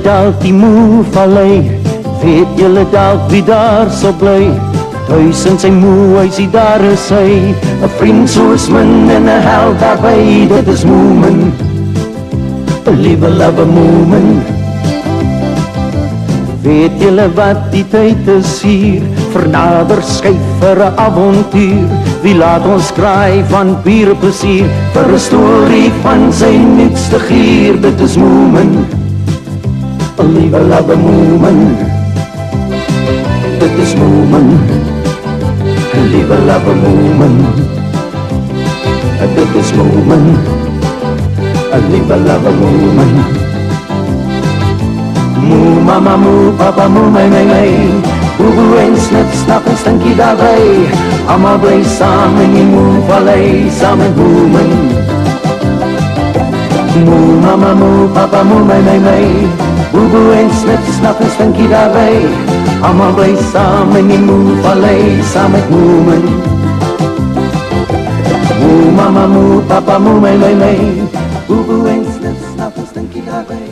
dalk die moe vallei? Weet julle dalk wie daar sal bly? Thuis in sy moe huisie, daar is hy. 'n vriend soos min en 'n held daarby. Dit is Moomin, 'n liewe love Moomin. Weet julle wat die tyd is hier? Vernader skyf vir 'n avontuur. Wie laat ons kraai van bierplesier? Vir 'n storie van sy nuutste gier. Dit is Moomin, 'n liewe love Moomin. Dit is Moomin, 'n liewe love Moomin. Dit is Moomin, 'n liewe love Moomin. Moo mama moo papa moo my. Boe boe en snip snap en stinkie daarbij. Allemaal bly saam in die moe vallei, saam met Moomin. Moo mama moo papa moo my. Boe boe en snip snap en stinkie daarbij. Allemaal bly saam in die moe vallei, saam met Moomin. Moo mama moo papa moo my. Boe boe en snip snap en stinkie daarbij.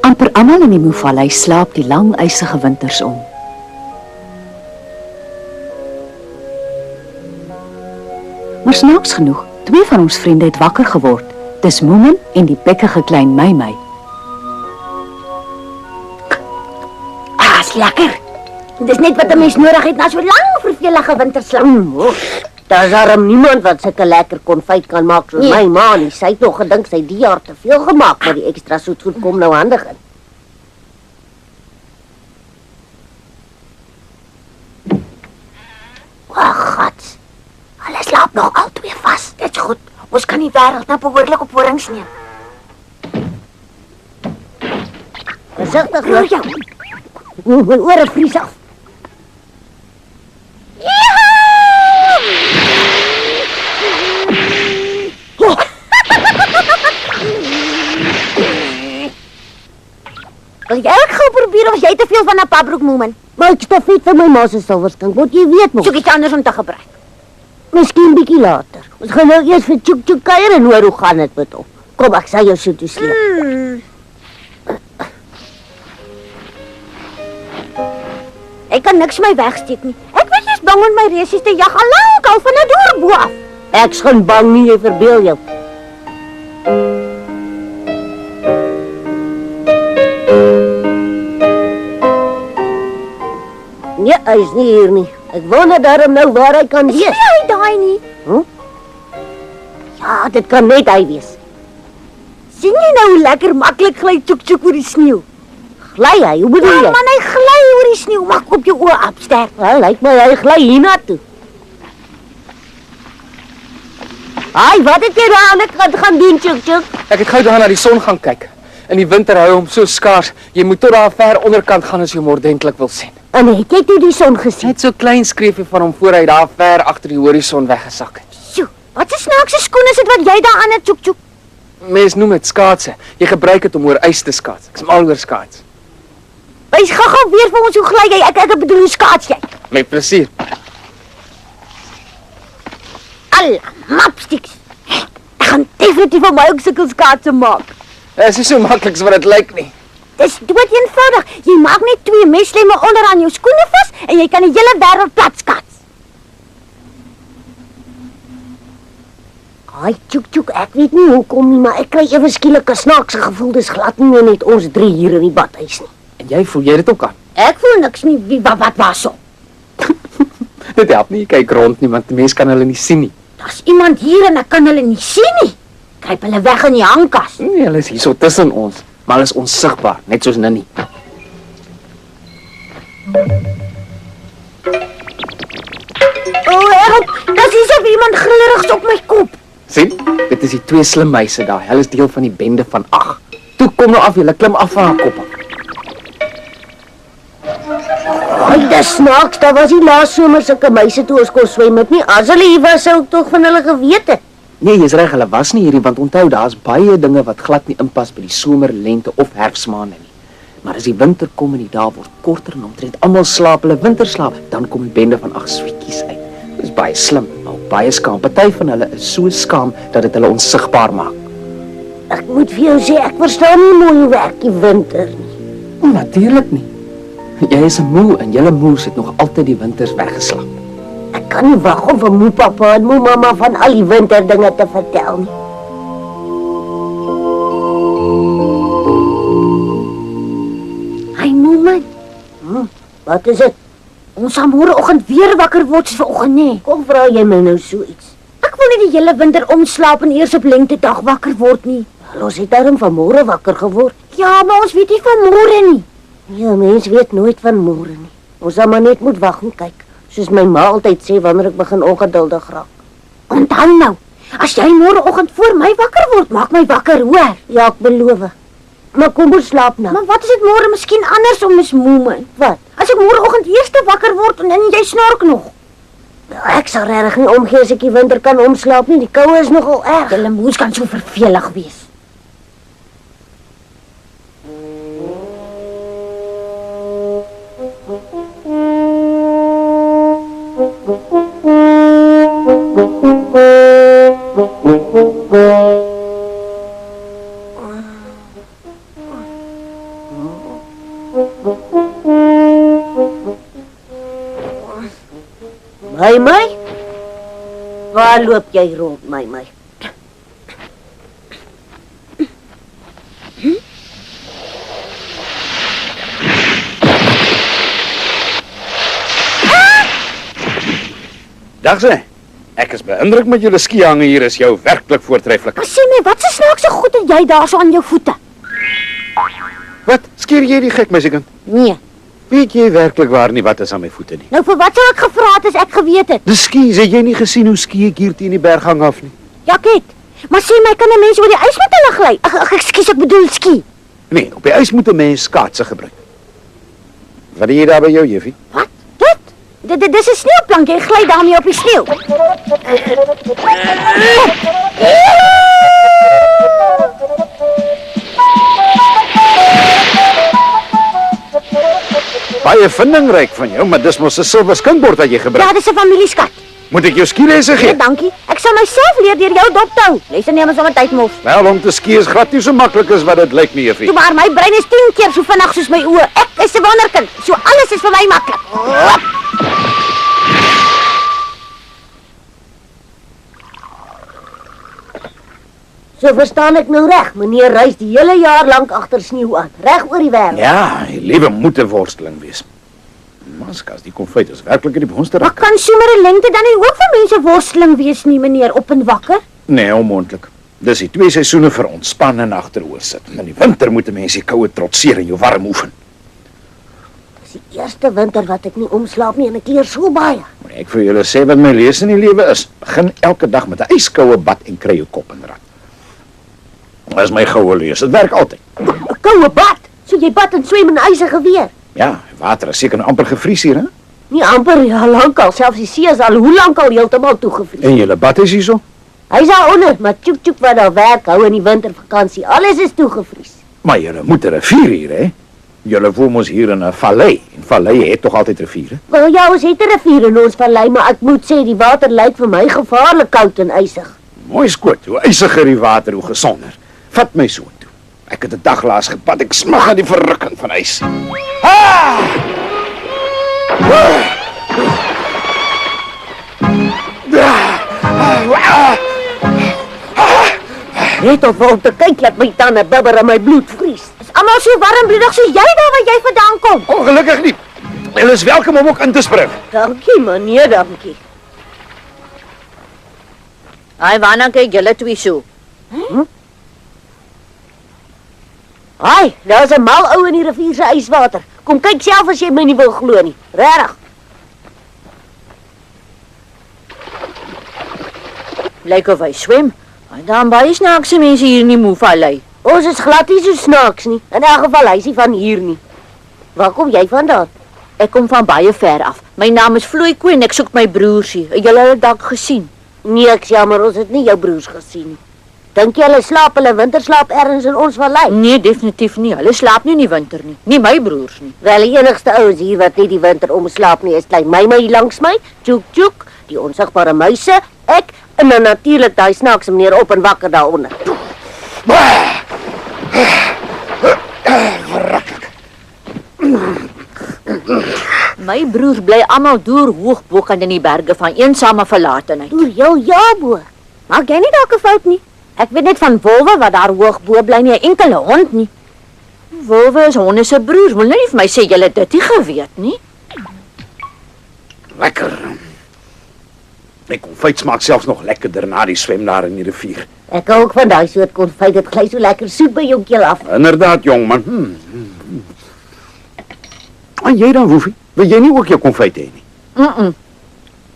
Amper almal in die Moe-vallei slaap die lang ysige winters om. Maar snaaks genoeg, twee van ons vriende het wakker geword. Dis Moomin en die bekkige klein My. Lekker. Dis net wat 'n mens nodig het na so lang vervelige winterslaap. Daar's arm niemand wat sulke lekker konfyt kan maak soos my ma nie. Sy het nog gedink sy die jaar te veel gemaak, maar die ekstra soetgoed kom nou handig in. Ag, gats. Hulle slaap nog al twee vas. Dit's goed. Ons kan die wêreld nou behoorlik op horings neem. Versigtig, hoor jou. My ore vries af. Wil jy ook gou probeer of jy te veel van 'n pabroek Moomin? Maar ek's te vet vir my ma se silverskink, moet jy weet mos. Soek iets anders om te gebruik. Miskien bietjie later. Ons gaan nou eers vir Tjoek kuier en hoor hoe gaan dit met hom. Kom, ek sal jou so toe sleep. Ek kan niks my wegsteek nie. Ek weet jy's bang om my resies te jag al lank al van 'n doorbo af. Ek's geen bang nie, jy verbeel jou. Nee, hy is nie hier nie. Ek wonder daarom nou waar hy kan wees. Is hy daai nie? Ja, dit kan net hy wees. Sien jy nou hoe lekker maklik gly Tjoek oor die sneeu? Gly hy? Hoe bedoel jy? Ja, man, hy gly oor die sneeu. Maak op jou oë opsterk. Wel, lyk my hy gly hiernatoe. Ai, wat het jy daar aan die kant gaan doen, Tjoek? Ek het gou daar na die son gaan kyk. In die winter hou hom so skaars. Jy moet tot daar ver onderkant gaan as jy hom ordentlik wil sien. En het jy toe die son gesien? Net so klein skreefie van hom voor hy daar ver agter die horison weggesak het. Sjoe, wat 'n snaakse skoen is dit wat jy daar aan het Tjoek? Mens noem dit skaatse. Jy gebruik dit om oor ys te skaats. Ek's mal oor skaats. Wys gou weer vir ons hoe gly jy. Ek bedoel hoe skaats jy? Met plesier. Al mapsticks. Ek gaan definitief vir my ook sulke skaatse maak. Dit is nie so maklik wat dit lyk nie. Dis dood eenvoudig. Jy maak net 2 meslemme onder aan jou skoene vas en jy kan die hele wêreld plat skaats. Ai, Tjoek, ek weet nie hoekom nie, maar ek kry ewe skielik 'n snaakse gevoel. Dis glad nie meer net ons 3 hier in die badhuis nie. En jy voel jy dit ook aan? Ek voel niks nie. Wat was so? Dit help nie, kyk rond nie, want die mens kan hulle nie sien nie. Daar's iemand hier en ek kan hulle nie sien nie. Kruip hulle weg in die hangkas. Nee, hulle is hier so tussen ons, maar hulle is onsigbaar, net soos Ninnie. Help! Dis asof iemand grillerig op my kop. Sien? Dit is die 2 slim meise daai. Hulle is deel van die bende van 8. Toe kom nou af, julle klim af van haar kop af. Ai, dis snaaks, daar was die laas somer sulke meise toe ons kon swem het nie. As hulle hier was, sou ek tog van hulle geweet het. Nee, jy's reg, hulle was nie hierdie, want onthou, daar's baie dinge wat glad nie inpas by die somer, lente of herfsmaande nie. Maar as die winter kom en die dae word korter en omtrent almal slaap hulle winterslaap, dan kom die bende van 8 sweetjies uit. Dis baie slim, maar ook baie skaam. Party van hulle is so skaam dat dit hulle onsigbaar maak. Ek moet vir jou sê, ek verstaan nie mooi hoe werk die winter nie. Natuurlik nie. Jy is 'n moe en julle moes het nog altyd die winters weggeslaap. Ek kan nie wag om vir moe pappa en moe mamma van al die winterdinge te vertel nie. Hy Moeman, Wat is dit? ons sal môreoggend weer wakker word soos vanoggend, nê? Kom vra jy my nou so iets? Ek wil nie die hele winter omslaap en eers op lentedag wakker word nie. Ons het daarom vanmôre wakker geword. Ja, maar ons weet nie van môre nie. Ja, mens weet nooit van môre nie. Ons sal maar net moet wag en kyk. Soos my ma altyd sê wanneer ek begin ongeduldig raak. Onthou nou, as jy môreoggend voor my wakker word, maak my wakker, hoor. Ja, ek beloof. Maar kom ons slaap nou. Maar wat as dit môre miskien andersom is, Moeman? Wat? As ek môreoggend eers wakker word en jy snork nog. Ek sal regtig nie omgee as ek die winter kan omslaap nie. Die koue is nogal erg. Julle moes kan so vervelig wees. My? Waar loop jy rond, my? Dag sê, ek is beïndruk met julle skihange hier, is jou werklik voortreffelik. Maar sê my, wat se snaakse goed het jy daarso aan jou voete? Wat? Skeer jy die gek, meisiekind? Nee. Weet jy werklik waar nie wat is aan my voete nie? Nou vir wat sou ek gevra het as ek geweet het? Dis skies, het jy nie gesien hoe ski ek hier teen die berghang af nie? Ja, ek het. Maar sê my, kan 'n mens oor die ys met hulle gly? Ekskuus, ek bedoel ski. Nee, op die ys moet 'n mens skaatse gebruik. Wat doen jy daar by jou, juffie? Wat? Dit is 'n sneeuplank, jy gly daarmee op die sneeu. Baie vindingryk van jou, maar dis mos 'n silwer skinkbord wat jy gebruik. Ja, dis 'n familieskat. Moet ek jou skilesse Ja, gee? dankie. Ek sal myself leer deur jou dop te hou. Luister nie maar sommer tyd mos. Wel, om te ski is glad nie so maklik as wat dit lyk nie, juffie. Toe maar my brein is 10 keer so vinnig soos my oë. Ek is 'n wonderkind. So alles is vir my maklik. So verstaan ek nou reg. Meneer reis die hele jaar lank agter sneeu aan, reg oor die wêreld. Ja, die lewe moet 'n worsteling wees. Maskas, die konfyt is werklik in die boonste Maar rak. kan sommer 'n lengte dan nie ook vir mense worsteling wees nie, meneer, op en wakker? Nee, onmoontlik. Dis die 2 seisoene vir ontspan en agteroor sit. In die winter moet 'n mens die koue trotseer en jou warm oefen. Dis die eerste winter wat ek nie omslaap nie en ek leer so baie. Moet ek vir julle sê wat my lees in die lewe is? Begin elke dag met 'n ijskoue bad en kry jou kop in rad. Dis my goue lees. Dit werk altyd. 'n Koue bad. So jy bad en swem in ysige weer. Ja, water is seker amper gevries hier, hè? Nie amper, ja, lankal. Selfs die see is al hoe lankal heeltemal toegevries. En julle bad is hierso? Hy's daaronder, maar tjoek wat daar werk hou in die wintervakansie. Alles is toegevries. Maar julle moet 'n rivier hier, hè? Julle woon mos hier in 'n vallei. En valleie het tog altyd riviere. Wel ja, ons het 'n rivier in ons vallei, maar ek moet sê die water lyk vir my gevaarlik koud en ysig. Mooi skoot. Hoe ysiger die water, hoe gesonder. Vat my so toe. Ek het 'n dag laas gepad. Ek smag aan die verrukking van ys. Net om te kyk dat my tande bibber en my bloed vries. Is almal so warmbloedig soos jy daar waar jy vandaan kom? Ongelukkig nie. Julle is welkom om ook in te spring. Dankie meneer, dankie. Ai, waarna kyk julle twee so? Ai, daar's 'n mal ou in die rivier se yswater. Kom kyk self as jy my nie wil glo nie. Regtig. Lyk of hy swem. Ai, dan baie snaakse mense hier in die Moevallei. Ons is glad nie so snaaks nie. In elk geval hy's nie van hier nie. Waar kom jy vandaan? Ek kom van baie ver af. My naam is Floy Koen, ek soek my broers hier. Julle het dalk gesien. Nee, ek jammer, ons het nie jou broers gesien nie. Dink jy hulle slaap hulle winterslaap ergens in ons vallei? Nee, definitief nie. Hulle slaap nie in die winter nie. Nie my broers nie. Wel, die enigste ouens hier wat nie die winter omslaap nie, is klein my hier langs my, Tjoek, die onsigbare muise, ek en dan natuurlik daai snaakse meneer op en wakker daaronder. My broers bly almal deur hoogbokant in die berge van eensame verlatenheid. Deur jou jabo. Maak jy nie dalk 'n fout nie? Ek weet net van wolwe wat daar hoog bo bly, nie 'n enkele hond nie. Wolwe is honde se broers. Wil nou nie vir my sê julle dit nie geweet nie. Lekker. My konfyt smaak selfs nog lekkerder na die swem daar in die rivier. Ek hou ook van daai soort konfyt, dit gly so lekker soet by jou keel af. Inderdaad, jong man. En jy dan, Woefie? Wil jy nie ook jou konfyt hê nie?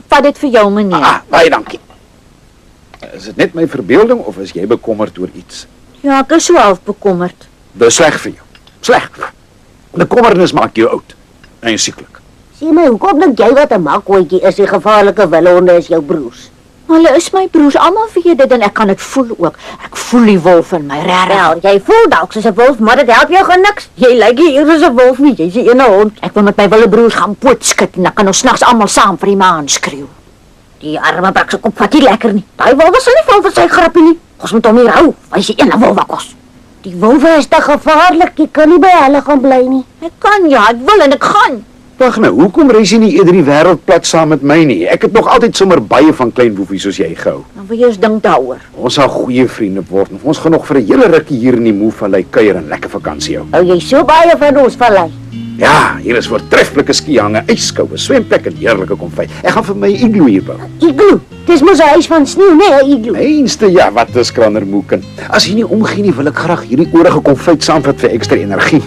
Vat dit vir jou, meneer. Baie dankie. Is dit net my verbeelding of is jy bekommerd oor iets? Ja, ek is so half bekommerd. Dis sleg vir jou. Sleg. Bekommernis maak jou oud en sieklik. Sê my, hoekom dink jy wat 'n makkootjie is, die gevaarlike wildhonde is jou broers? Hulle is my broers, almal weet dit en ek kan dit voel ook. Ek voel die wolf in my regtig. Wel, jy voel dalk soos 'n wolf, maar dit help jou gaan niks. Jy lyk nie eers soos 'n wolf nie, jy's 'n hond. Ek wil met my wille broers gaan pootskit en dan kan ons snags almal saam vir die maan skreeu. Die arme brak se kop vat nie lekker nie. Daai wolwe sal nie val vir sy grappie nie. Ons moet hom hier hou, hy is 'n wolwe kos. Die wolwe is te gevaarlik, jy kan nie by hulle gaan bly nie. Ek kan ja, ek wil en ek gaan. Wag nou, hoekom reis jy nie eerder die wêreld plat saam met my nie? Ek het nog altyd sommer baie van klein Woefie soos jy gehou. Dan wil jy eens dink daaroor. Ons sal goeie vriende word. Ons gaan nog vir 'n hele rukkie hier in die Moevallei kuier en lekker vakansie hou. Hou jy so baie van ons vallei? Ja, hier is voortreffelike skihange, ijskoue, swemplek en heerlike konfyt. Ek gaan vir my igloo hier bou. Igloo. Dis mos 'n huis van sneeu, nee, 'n igloo. Einste ja, wat 'n skrandermoeken. As jy nie omgee nie, wil ek graag hierdie oorige konfyt saamvat vir ekstra energie.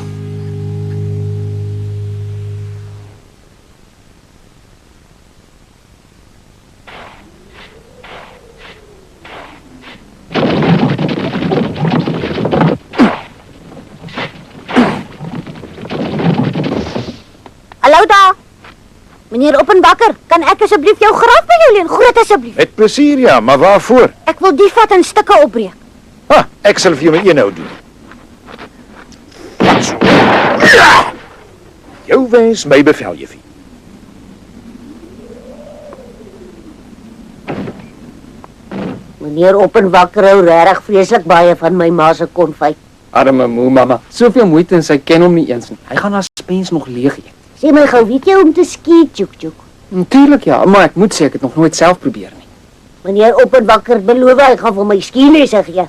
Hallo daar. Meneer Oppenbakker, kan ek asseblief jou graf by jou leen? Groot asseblief. Met plesier ja, maar waarvoor? Ek wil die vat in stukke opbreek. Ha, ek sal vir jou my een hou doen. Wat so? Ja! Jou wens, my bevel, juffie. Meneer Oppenbakker hou regtig vreeslik baie van my ma se konfyt. Arme moe mamma, soveel moeite en sy ken hom nie eens nie. Hy gaan haar spens nog leeg eet. Sê my gou, weet jy om te skiet, Tjoek? Natuurlik ja, maar ek moet sê ek het nog nooit self probeer nie. Meneer Oppenbakker beloof hy gaan vir my skielesse gee.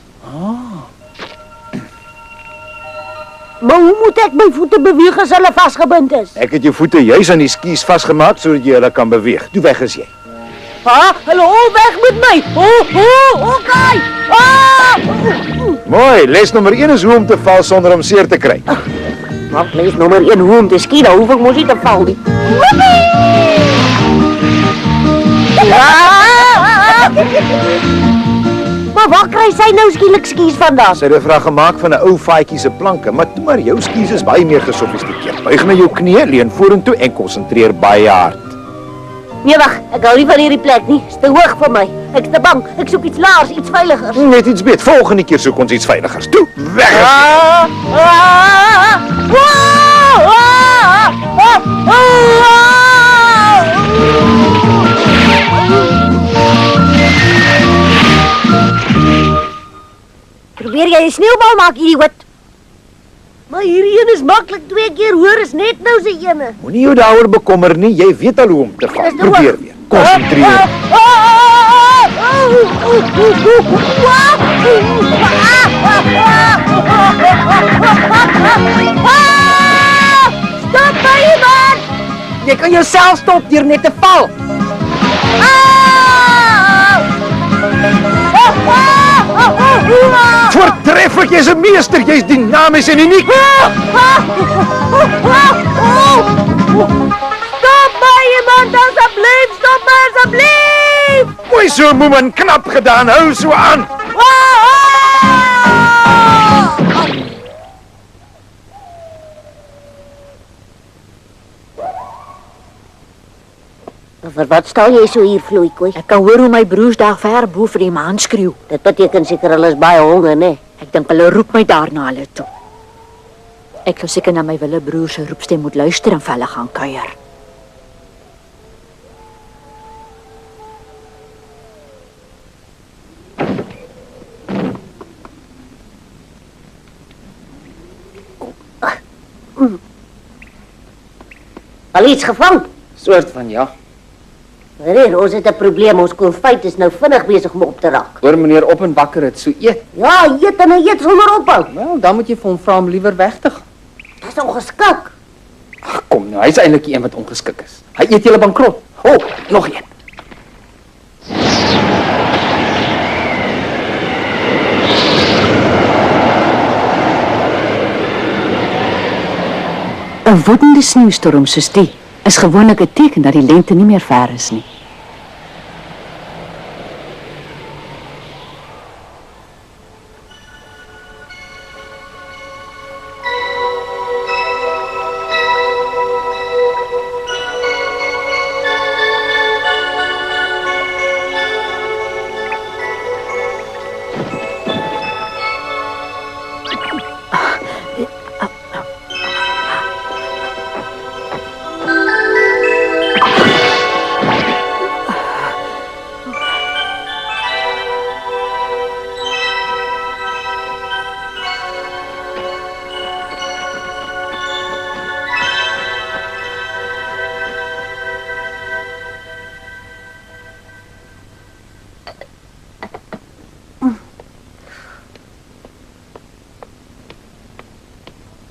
Maar hoe moet ek my voete beweeg as hulle vasgebind is? Ek het jou voete juis aan die skies vasgemaak sodat jy hulle kan beweeg. Toe weg is jy. Ha, hallo, weg met my. Okay. Mooi, les nommer 1 is hoe om te val sonder om seer te kry. Maar les nommer 1 hoe om te skiet, dan hoef ek mos nie te val nie. Maar waar kry sy nou skielik skies vandaan? Sy het 'n vraag gemaak van 'n ou faadjie se planke, maar toe maar jou skies is baie meer gesofistikeerd. Buig na jou knie, leun vorentoe en konsentreer baie hard. Nee, wag, ek hou nie van hierdie plek nie. Dit is te hoog vir my. Ek is te bang. Ek soek iets laers, iets veiligers. Net iets beter. Volgende keer soek ons iets veiligers. Toe, weg is Probeer jy 'n sneeubal maak, idioot? Maar hierdie een is maklik 2 keer hoor, is net nou se ene. Moenie jou daaroor bekommer nie. Jy weet al hoe om te val. Probeer weer. Konsentreer. Stop my, man! Jy kan jouself stop deur net te val. Voortreffelijk, jy's 'n meester. Jy's dinamies en uniek. Stop my, iemand, asseblief! Stop my, asseblief! Mooi so, Moeman. Knap gedaan. Hou so aan. Vir wat staan jy so hier, Vloeikoei? Ek kan hoor hoe my broers daar ver bo vir die maan skreeu. Dit beteken seker hulle is baie honger, né? Ek dink hulle roep my daar na hulle toe. Ek sou seker na my wille broer se roepstem moet luister en vir hulle gaan kuier. Al iets gevang? Soort van ja. Meneer, ons het 'n probleem. Ons konfyt is nou vinnig besig om op te raak. Oor meneer Op en Bakker het so eet. Ja, eet en eet sonder ophou. Wel, dan moet jy vir hom vra om liewer weg te gaan. Dis ongeskik. Ag kom nou, hy's eintlik die een wat ongeskik is. Hy eet julle bankrot. Nog een. Een woedende sneeuwstorm soos die is gewoonlik 'n teken dat die lente nie meer ver is nie.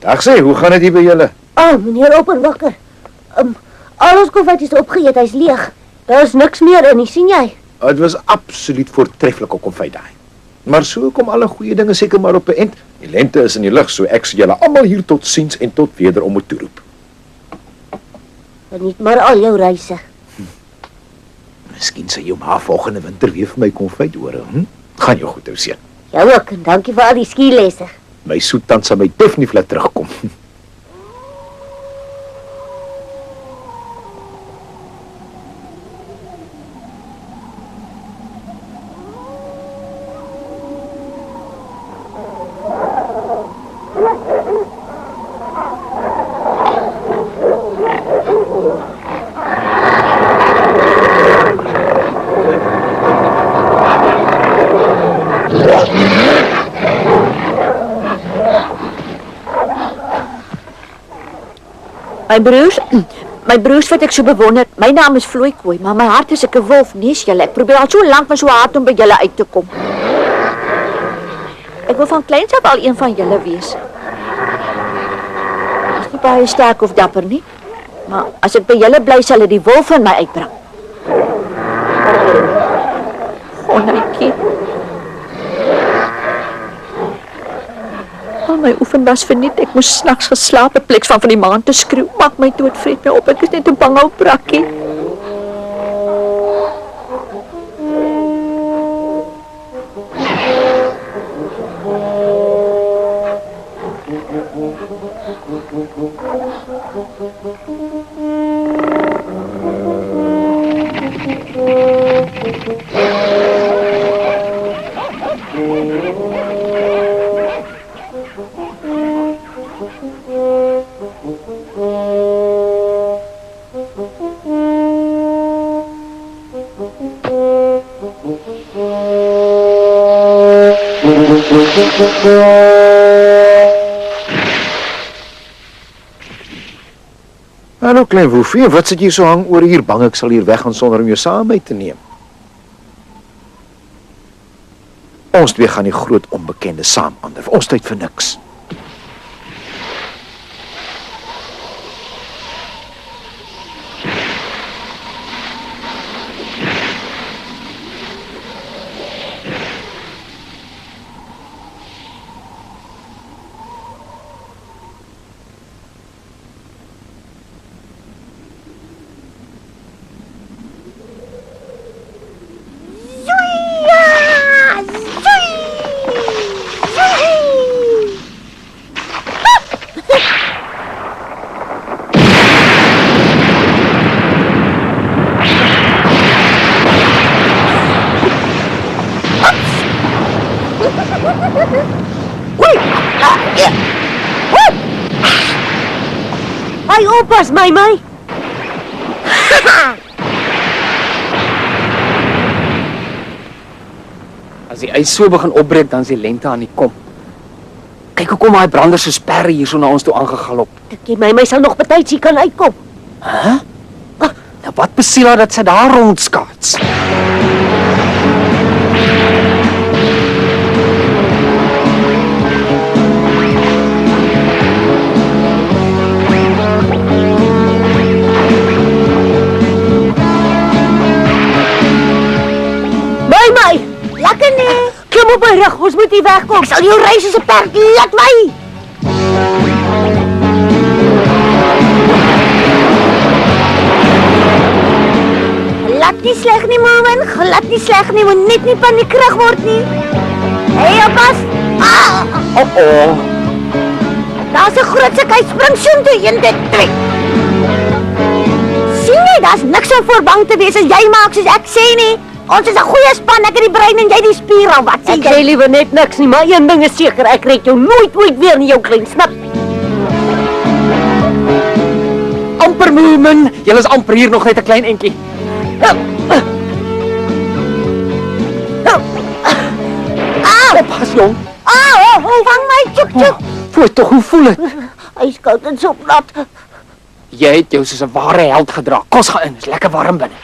Dag sê, hoe gaan dit hier by julle? Meneer Opperwakker. Al ons konfyt is opgeëet, hy's leeg. Daar is niks meer in nie, sien jy? Dit was absoluut voortreffelike konfyt daai. Maar so kom alle goeie dinge seker maar op 'n eind. Die lente is in die lug, so ek sê julle almal hier tot siens en tot wederom moet toeroep. Geniet maar al jou reise. Miskien sal jou ma volgende winter weer vir my konfyt hoor, Gaan jou goed hou, seun. Jou ook, en dankie vir al die skielesse. My soetant sal my definitief laat terugkom. My broers wat ek so bewonder. My naam is Vloeikoei, maar my hart is 'n wolf, nes julle. Ek probeer al so lank maar so hard om by julle uit te kom. Ek wil van kleins af al een van julle wees. Ek is nie baie sterk of dapper nie, maar as ek by julle bly sal dit die wolf in my uitbring. Gonetjie. Al my oefen was verniet. Ek moes snags geslaap, 'n plek van die maan te skreeu. Maak my dood, vreet my op. Ek is net 'n bang ou brakkie. Hallo klein woefie, wat sit jy so hang oor hier? Bang ek sal hier weggaan sonder om jou saam mee te neem. Ons twee gaan die groot onbekende saam ander. Ons tyd vir niks. jy oppas, my. As die ys so begin opbreek, dan is die lente aan die kom. Kyk hoe kom daai branders so sperre hierso na ons toe aangegalop. Dink jy my sal nog betyds hier kan uitkom? Nou wat besiel haar dat sy daar rondskaats? My, lekker nie. Klim op my rug, ons moet hier wegkom. Ek sal jou ry soos 'n perd, laat my. Glad nie sleg nie, Moomin. Glad nie sleg nie, moet net nie paniekerig word nie. Hey, oppas. Daar's 'n groot suk, hy spring soontoe, 1, 2, 3. Sien jy, daar's niks om voor bang te wees as jy maak soos ek sê nie. Ons is 'n goeie span, ek het die brein en jy die spiere. Wat sê jy? Ek sê liewer net niks nie, maar een ding is seker, ek red jou nooit weer in jou klein snap. Amper Moomin, julle is amper hier nog net 'n klein entjie. Pas jong. Vang my, tjoek. Voel tog, hoe voel dit? Hy is koud en so plat. Jy het jou soos 'n ware held gedra. Kos gaan in, is lekker warm binne.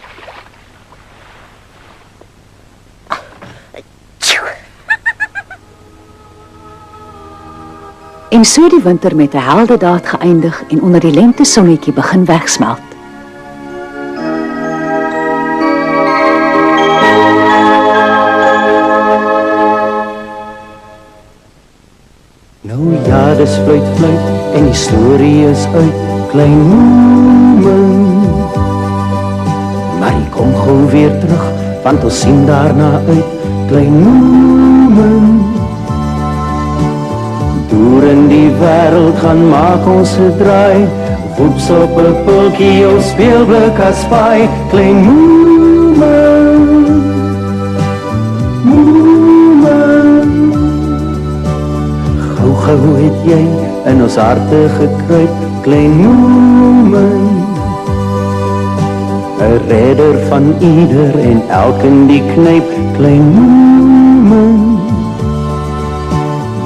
En so die winter met 'n heldedaad geëindig en onder die lentesonnetjie begin wegsmelt. Nou ja, dis fluit en die storie is uit, klein Moomin. Maar hy kom gou weer terug, want ons sien daarna uit, klein Moomin. Deur in die wêreld gaan maak ons 'n draai, woeps op 'n pulkie, jou speelblik as paai, klein Moomin. Moomin. Gou het jy in ons harte gekruip, klein Moomin. 'n redder van ieder en elkeen die knyp, klein Moomin.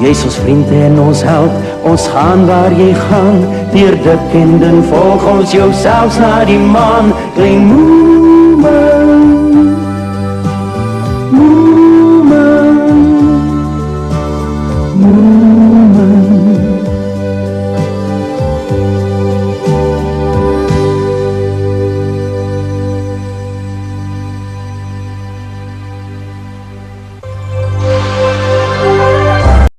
Jy's ons vriend en ons held, ons gaan waar jy gaan, deur dik en dun volg ons jou selfs na die maan, klein Moomin.